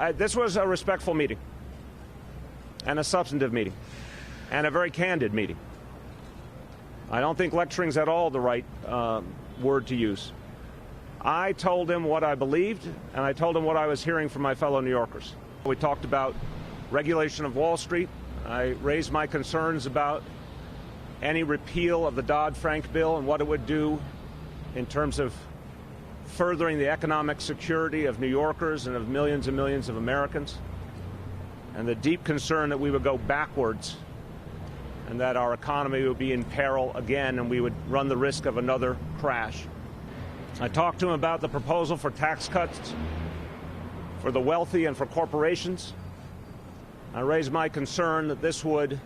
This was a respectful meeting and a substantive meeting and a very candid meeting. I don't think lecturing's at all the right word to use. I told him what I believed, and I told him what I was hearing from my fellow New Yorkers. We talked about regulation of Wall Street. I raised my concerns about any repeal of the Dodd-Frank bill and what it would do in terms of furthering the economic security of New Yorkers and of millions and millions of Americans, and the deep concern that we would go backwards and that our economy would be in peril again and we would run the risk of another crash. I talked to him about the proposal for tax cuts for the wealthy and for corporations. I raised my concern that this would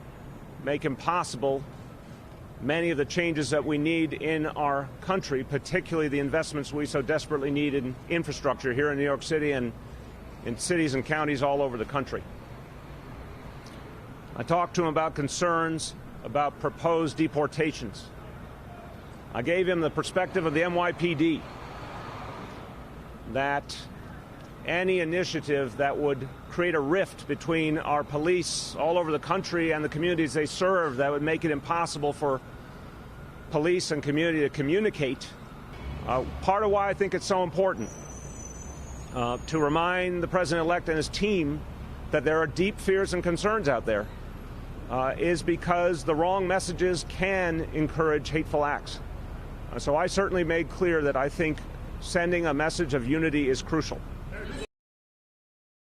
make impossible many of the changes that we need in our country, particularly the investments we so desperately need in infrastructure here in New York City and in cities and counties all over the country. I talked to him about concerns about proposed deportations. I gave him the perspective of the NYPD that any initiative that would create a rift between our police all over the country and the communities they serve, that would make it impossible for police and community to communicate. Part of why I think it's so important to remind the president-elect and his team that there are deep fears and concerns out there is because the wrong messages can encourage hateful acts. So I certainly made clear that I think sending a message of unity is crucial.